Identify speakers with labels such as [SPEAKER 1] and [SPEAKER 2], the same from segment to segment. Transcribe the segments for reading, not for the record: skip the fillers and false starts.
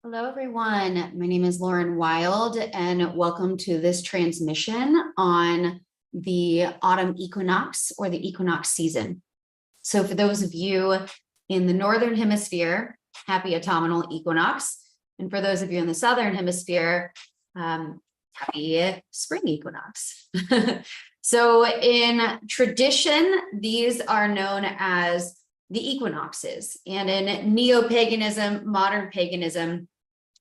[SPEAKER 1] Hello, everyone. My name is Lauren Wild, and welcome to this transmission on the autumn equinox or the equinox season. So for those of you in the Northern Hemisphere, happy autumnal equinox. And for those of you in the Southern Hemisphere, happy spring equinox. So in tradition, these are known as the equinoxes. And in neo-paganism, modern paganism,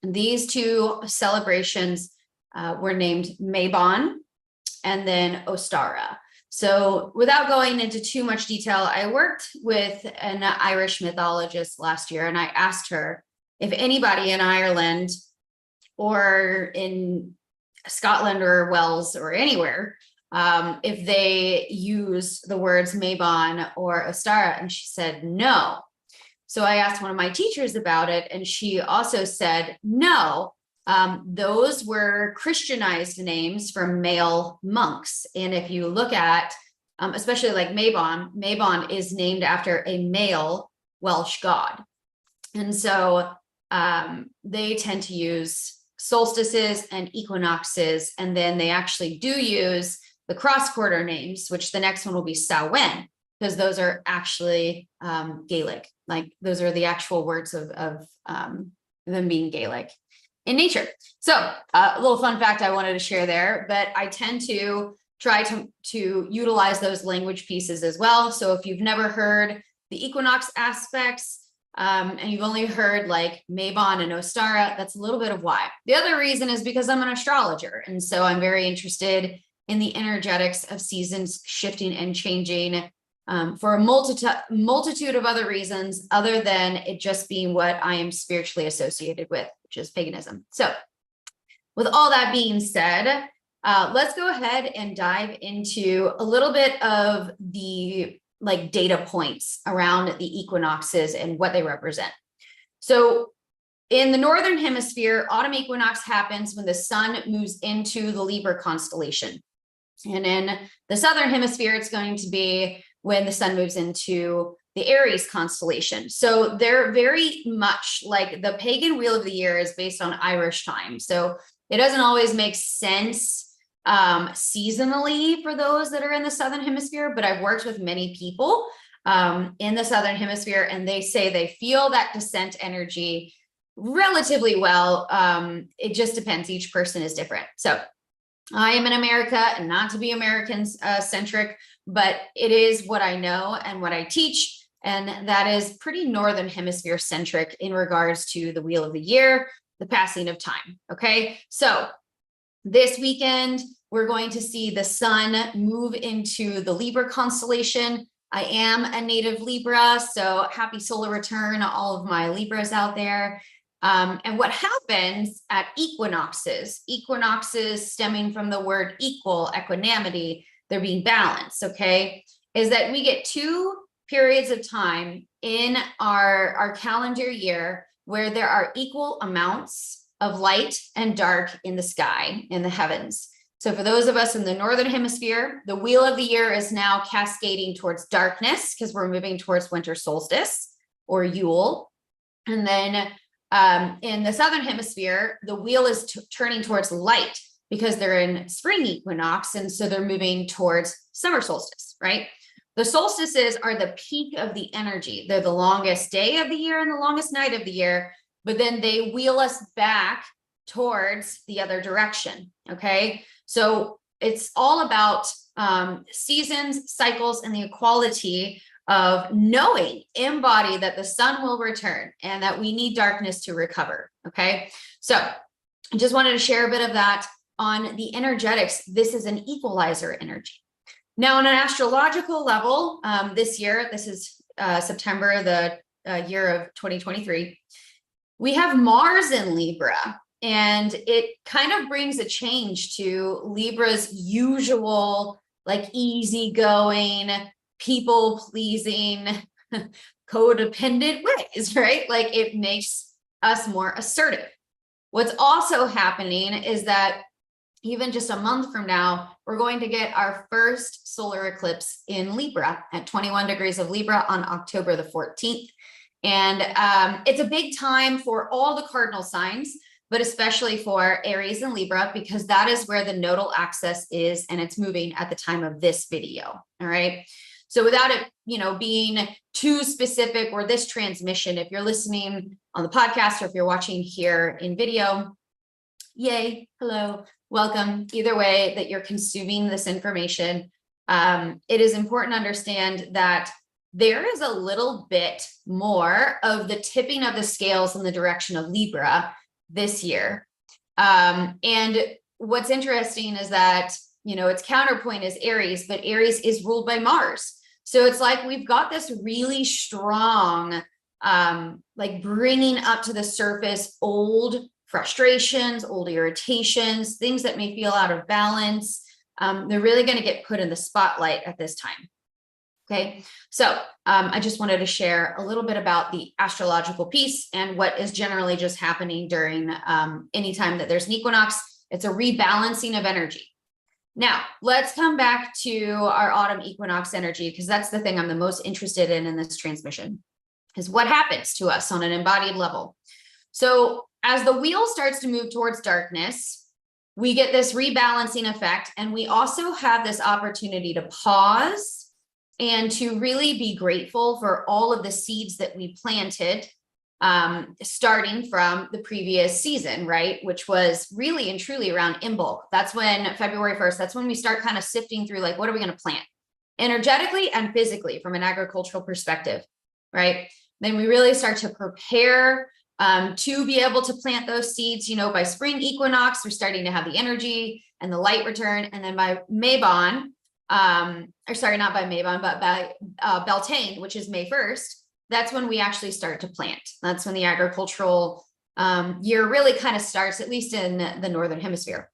[SPEAKER 1] these two celebrations were named Mabon and then Ostara. So without going into too much detail, I worked with an Irish mythologist last year, and I asked her if anybody in Ireland or in Scotland or Wales or anywhere, if they use the words Mabon or Ostara, and she said no. So I asked one of my teachers about it, and she also said no. Those were Christianized names for male monks. And if you look at, especially like Mabon, Mabon is named after a male Welsh god. And so they tend to use solstices and equinoxes, and then they actually do use the cross-quarter names, which the next one will be Samhain, because those are actually Gaelic. Like those are the actual words of them being Gaelic in nature. So a little fun fact I wanted to share there, but I tend to try to utilize those language pieces as well. So if you've never heard the equinox aspects and you've only heard like Mabon and Ostara, that's a little bit of why. The other reason is because I'm an astrologer. And so I'm very interested in the energetics of seasons shifting and changing for a multitude of other reasons other than it just being what I am spiritually associated with, which is paganism. So with all that being said, let's go ahead and dive into a little bit of the data points around the equinoxes and what they represent. So in the Northern Hemisphere, autumn equinox happens when the sun moves into the Libra constellation. And in the Southern Hemisphere, it's going to be when the sun moves into the Aries constellation. So they're very much like the pagan wheel of the year is based on Irish time. So it doesn't always make sense seasonally for those that are in the Southern Hemisphere, but I've worked with many people in the Southern Hemisphere, and they say they feel that descent energy relatively well. It just depends. Each person is different. So I am in America, and not to be American centric, but it is what I know and what I teach. And that is pretty Northern Hemisphere centric in regards to the wheel of the year, the passing of time. Okay. So this weekend, we're going to see the sun move into the Libra constellation. I am a native Libra, so happy solar return, all of my Libras out there. And what happens at equinoxes stemming from the word equal, equanimity, they're being balanced, okay, is that we get two periods of time in our calendar year where there are equal amounts of light and dark in the sky, in the heavens. So for those of us in the Northern Hemisphere, the wheel of the year is now cascading towards darkness because we're moving towards winter solstice or Yule. And then in the Southern Hemisphere, the wheel is turning towards light because they're in spring equinox. And so they're moving towards summer solstice, right? The solstices are the peak of the energy. They're the longest day of the year and the longest night of the year, but then they wheel us back towards the other direction, okay? So it's all about seasons, cycles, and the equality of knowing, embody that the sun will return and that we need darkness to recover, okay? So I just wanted to share a bit of that on the energetics. This is an equalizer energy. Now, on an astrological level, this year, this is September, the year of 2023, we have Mars in Libra, and it kind of brings a change to Libra's usual, like easygoing, people-pleasing, codependent ways, right? Like it makes us more assertive. What's also happening is that even just a month from now, we're going to get our first solar eclipse in Libra at 21 degrees of Libra on October the 14th. And it's a big time for all the cardinal signs, but especially for Aries and Libra, because that is where the nodal axis is, and it's moving at the time of this video. All right. So without it, being too specific, or this transmission, if you're listening on the podcast or if you're watching here in video, yay, hello, welcome. Either way that you're consuming this information, it is important to understand that there is a little bit more of the tipping of the scales in the direction of Libra this year. And what's interesting is that, its counterpoint is Aries, but Aries is ruled by Mars. So it's like we've got this really strong, like bringing up to the surface old frustrations, old irritations, things that may feel out of balance. They're really going to get put in the spotlight at this time. Okay, so I just wanted to share a little bit about the astrological piece and what is generally just happening during any time that there's an equinox. It's a rebalancing of energy. Now, let's come back to our autumn equinox energy, because that's the thing I'm the most interested in this transmission, is what happens to us on an embodied level. So as the wheel starts to move towards darkness, we get this rebalancing effect, and we also have this opportunity to pause and to really be grateful for all of the seeds that we planted, starting from the previous season, right? Which was really and truly around Imbolc. That's when February 1st, that's when we start kind of sifting through, like, what are we going to plant energetically and physically from an agricultural perspective, right? Then we really start to prepare to be able to plant those seeds. By spring equinox, we're starting to have the energy and the light return. And then by Mabon, or sorry, not by Mabon, but by Beltane, which is May 1st, that's when we actually start to plant. That's when the agricultural year really kind of starts, at least in the Northern Hemisphere.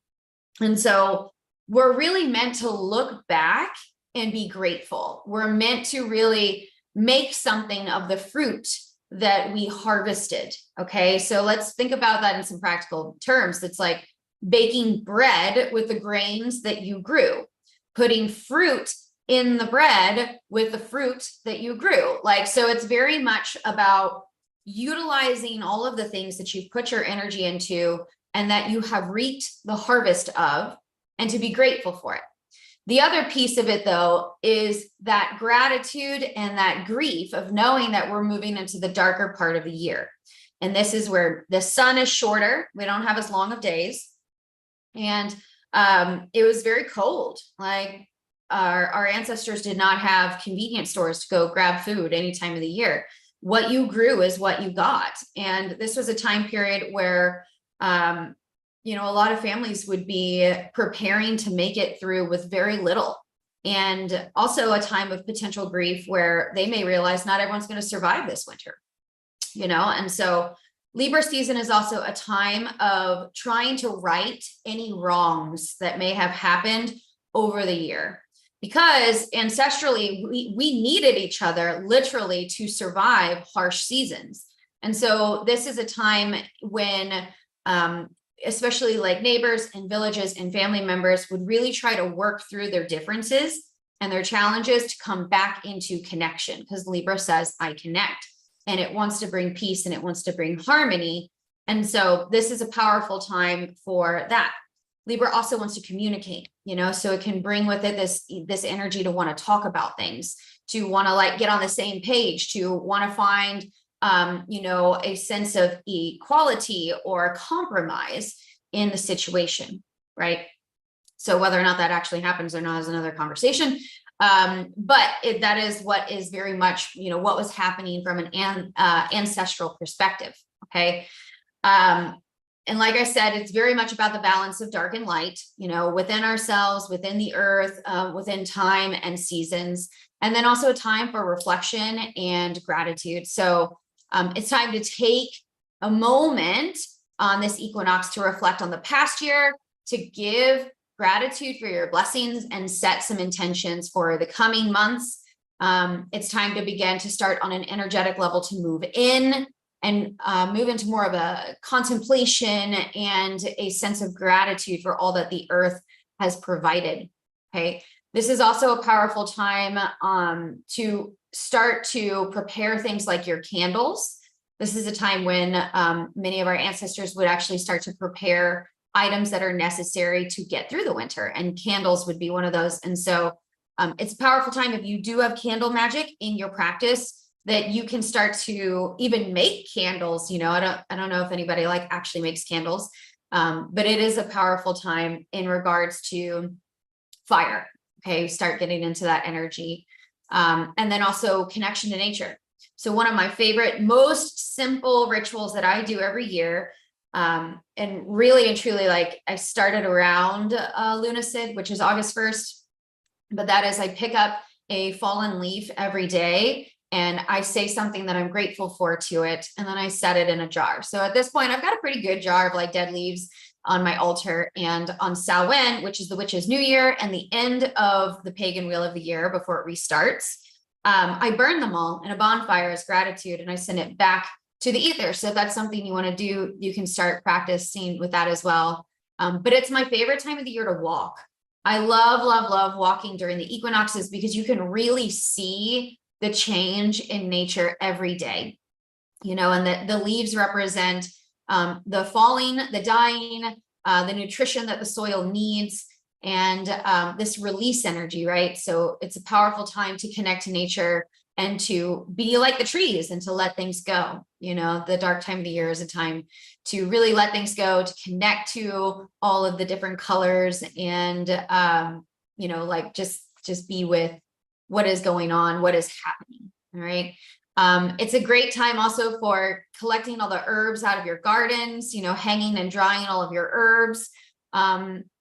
[SPEAKER 1] And so we're really meant to look back and be grateful. We're meant to really make something of the fruit that we harvested. Okay, so let's think about that in some practical terms. It's like baking bread with the grains that you grew, putting fruit in the bread with the fruit that you grew. So it's very much about utilizing all of the things that you've put your energy into and that you have reaped the harvest of, and to be grateful for it. The other piece of it, though, is that gratitude and that grief of knowing that we're moving into the darker part of the year. And this is where the sun is shorter. We don't have as long of days. And it was very cold. Like our ancestors did not have convenience stores to go grab food any time of the year. What you grew is what you got. And this was a time period where, a lot of families would be preparing to make it through with very little. And also a time of potential grief where they may realize not everyone's going to survive this winter, and so Libra season is also a time of trying to right any wrongs that may have happened over the year, because ancestrally we needed each other literally to survive harsh seasons. And so this is a time when especially like neighbors and villages and family members would really try to work through their differences and their challenges to come back into connection, because Libra says, I connect. And it wants to bring peace and it wants to bring harmony. And so this is a powerful time for that. Libra also wants to communicate, so it can bring with it this energy to want to talk about things, to want to get on the same page, to want to find, a sense of equality or compromise in the situation, right? So whether or not that actually happens or not is another conversation. But that is what is very much, what was happening from an ancestral perspective. Okay. And like I said, it's very much about the balance of dark and light, within ourselves, within the earth, within time and seasons, and then also a time for reflection and gratitude. So it's time to take a moment on this equinox to reflect on the past year, to give gratitude for your blessings and set some intentions for the coming months. It's time to begin to start on an energetic level to move in and move into more of a contemplation and a sense of gratitude for all that the earth has provided. Okay. This is also a powerful time to start to prepare things like your candles. This is a time when many of our ancestors would actually start to prepare items that are necessary to get through the winter, and candles would be one of those. And so it's a powerful time if you do have candle magic in your practice, that you can start to even make candles. You know, I don't know if anybody like actually makes candles, but it is a powerful time in regards to fire. Okay, start getting into that energy. And then also connection to nature. So one of my favorite, most simple rituals that I do every year, and really and truly, like I started around Lunicid, which is August 1st, but that is I pick up a fallen leaf every day and I say something that I'm grateful for to it, and then I set it in a jar. So at this point, I've got a pretty good jar of like dead leaves on my altar. And on Samhain, which is the witch's new year and the end of the pagan wheel of the year before it restarts, I burn them all in a bonfire as gratitude, and I send it back to the ether. So if that's something you want to do, you can start practicing with that as well. But it's my favorite time of the year to walk. I love, love, love walking during the equinoxes because you can really see the change in nature every day, you know, and the leaves represent the falling, the dying, the nutrition that the soil needs, and this release energy, right? So it's a powerful time to connect to nature and to be like the trees and to let things go. You know, the dark time of the year is a time to really let things go, to connect to all of the different colors, and you know, like just be with what is going on, what is happening. All right. It's a great time also for collecting all the herbs out of your gardens, you know, hanging and drying all of your herbs.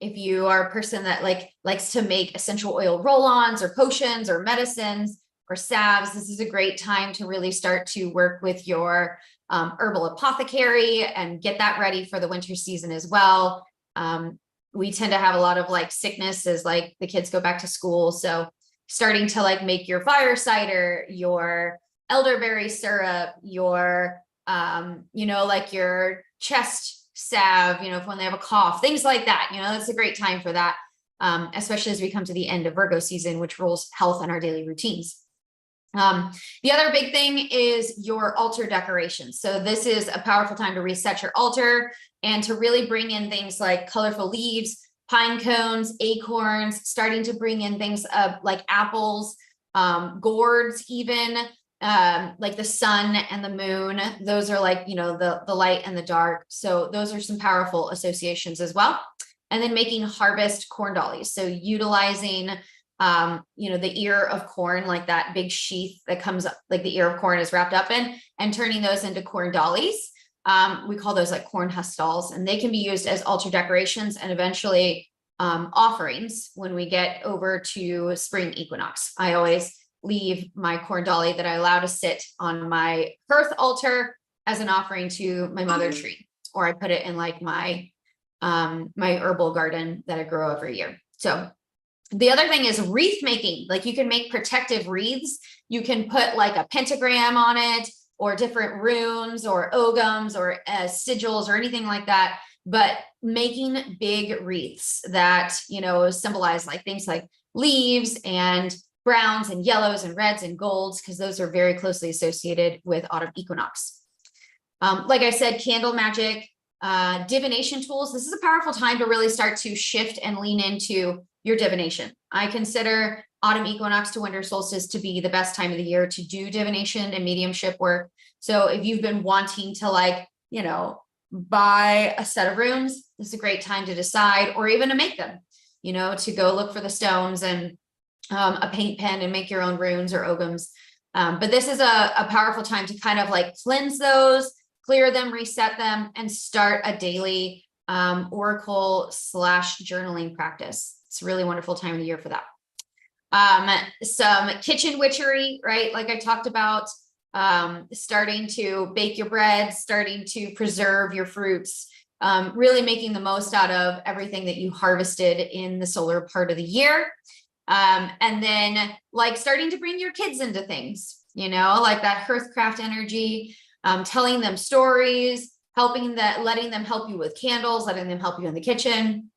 [SPEAKER 1] If you are a person that likes to make essential oil roll-ons or potions or medicines or salves, this is a great time to really start to work with your herbal apothecary and get that ready for the winter season as well. We tend to have a lot of like sickness as like the kids go back to school. So starting to like make your fire cider, your elderberry syrup, your, you know, like your chest salve, you know, when they have a cough, things like that, you know, it's a great time for that. Especially as we come to the end of Virgo season, which rules health in our daily routines. The other big thing is your altar decorations. So this is a powerful time to reset your altar and to really bring in things like colorful leaves, pine cones, acorns, starting to bring in things like apples, gourds, even like the sun and the moon. Those are like, you know, the light and the dark. So those are some powerful associations as well. And then making harvest corn dollies. So utilizing, you know, the ear of corn, like that big sheath that comes up, like the ear of corn is wrapped up in, and turning those into corn dollies. We call those like corn husk dolls, and they can be used as altar decorations and eventually offerings when we get over to spring equinox. I always leave my corn dolly that I allow to sit on my hearth altar as an offering to my mother tree, or I put it in like my my herbal garden that I grow every year. So the other thing is wreath making. Like you can make protective wreaths. You can put like a pentagram on it, or different runes or ogams or sigils or anything like that, but making big wreaths that, you know, symbolize like things like leaves and browns and yellows and reds and golds, because those are very closely associated with autumn equinox. Like I said, candle magic, divination tools. This is a powerful time to really start to shift and lean into your divination. I consider autumn equinox to winter solstice to be the best time of the year to do divination and mediumship work. So if you've been wanting to, like, you know, buy a set of runes, this is a great time to decide, or even to make them, you know, to go look for the stones and a paint pen and make your own runes or ogams. But this is a powerful time to kind of like cleanse those, clear them, reset them, and start a daily oracle / journaling practice. It's a really wonderful time of the year for that. Some kitchen witchery, right? Like I talked about, starting to bake your bread, starting to preserve your fruits, really making the most out of everything that you harvested in the solar part of the year. And then like starting to bring your kids into things, you know, like that hearthcraft energy, telling them stories, letting them help you with candles, letting them help you in the kitchen.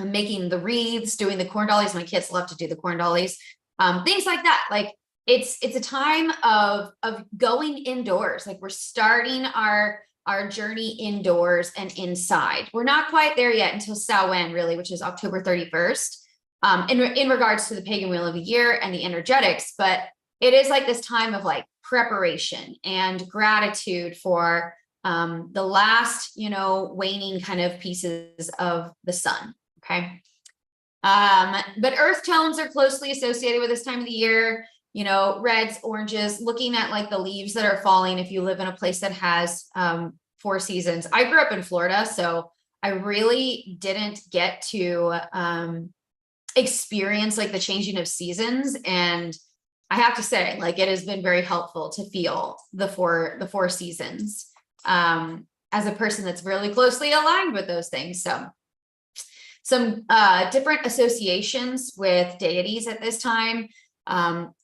[SPEAKER 1] making the wreaths, doing the corn dollies. My kids love to do the corn dollies, things like that. Like it's a time of going indoors. Like we're starting our journey indoors and inside. We're not quite there yet until Samhain, really, which is October 31st, in regards to the pagan wheel of the year and the energetics. But it is like this time of like preparation and gratitude for the last, waning kind of pieces of the sun. Okay. But earth tones are closely associated with this time of the year, reds, oranges, looking at like the leaves that are falling. If you live in a place that has 4 seasons, I grew up in Florida, so I really didn't get to experience like the changing of seasons. And I have to say, like, it has been very helpful to feel the four seasons as a person that's really closely aligned with those things. So some different associations with deities at this time.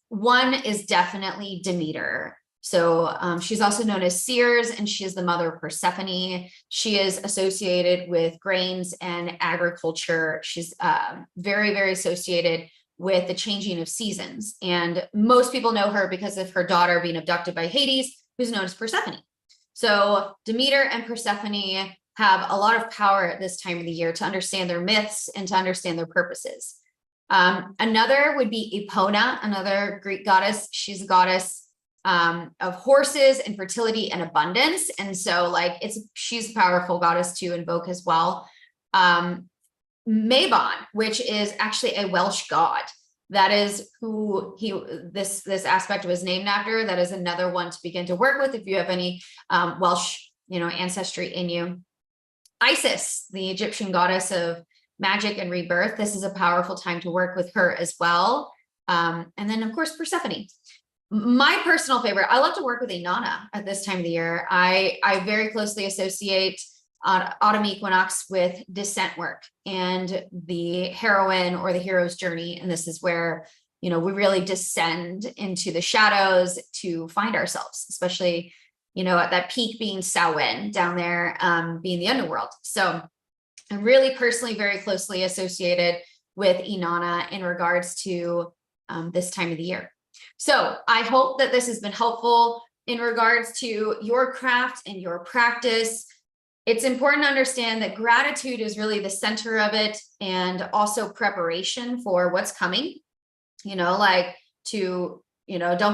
[SPEAKER 1] One is definitely Demeter. So she's also known as Seers, and she is the mother of Persephone. She is associated with grains and agriculture. She's very, very associated with the changing of seasons. And most people know her because of her daughter being abducted by Hades, who's known as Persephone. So Demeter and Persephone have a lot of power at this time of the year to understand their myths and to understand their purposes. Another would be Epona, another Greek goddess. She's a goddess of horses and fertility and abundance. And so like she's a powerful goddess to invoke as well. Mabon, which is actually a Welsh god. That is who this aspect was named after. That is another one to begin to work with if you have any Welsh, ancestry in you. Isis, the Egyptian goddess of magic and rebirth. This is a powerful time to work with her as well. And then of course, Persephone. My personal favorite, I love to work with Inanna at this time of the year. I very closely associate autumn equinox with descent work and the heroine or the hero's journey. And this is where, we really descend into the shadows to find ourselves, especially, at that peak being Samhain down there, being the underworld. So I'm really personally very closely associated with Inanna in regards to this time of the year. So I hope that this has been helpful in regards to your craft and your practice. It's important to understand that gratitude is really the center of it, and also preparation for what's coming, don't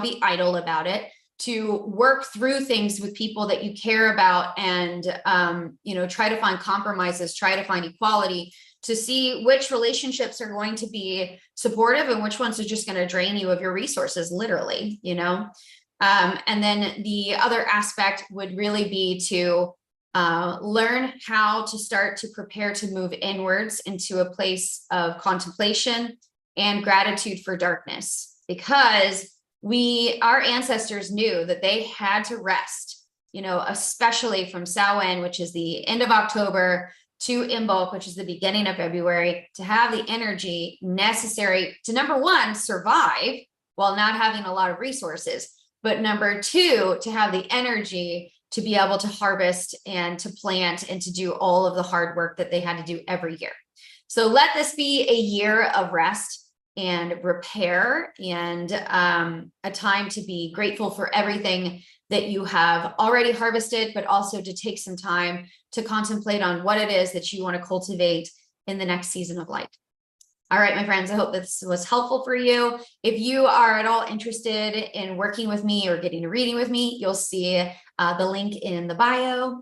[SPEAKER 1] be idle about it, to work through things with people that you care about and, try to find compromises, try to find equality, to see which relationships are going to be supportive and which ones are just going to drain you of your resources, literally, and then the other aspect would really be to learn how to start to prepare to move inwards into a place of contemplation and gratitude for darkness, because our ancestors knew that they had to rest, especially from Samhain, which is the end of October, to Imbolc, which is the beginning of February, to have the energy necessary to, number one, survive while not having a lot of resources, but number two, to have the energy to be able to harvest and to plant and to do all of the hard work that they had to do every year. So let this be a year of rest and repair, and a time to be grateful for everything that you have already harvested, but also to take some time to contemplate on what it is that you want to cultivate in the next season of light. All right, my friends, I hope this was helpful for you. If you are at all interested in working with me or getting a reading with me, you'll see the link in the bio.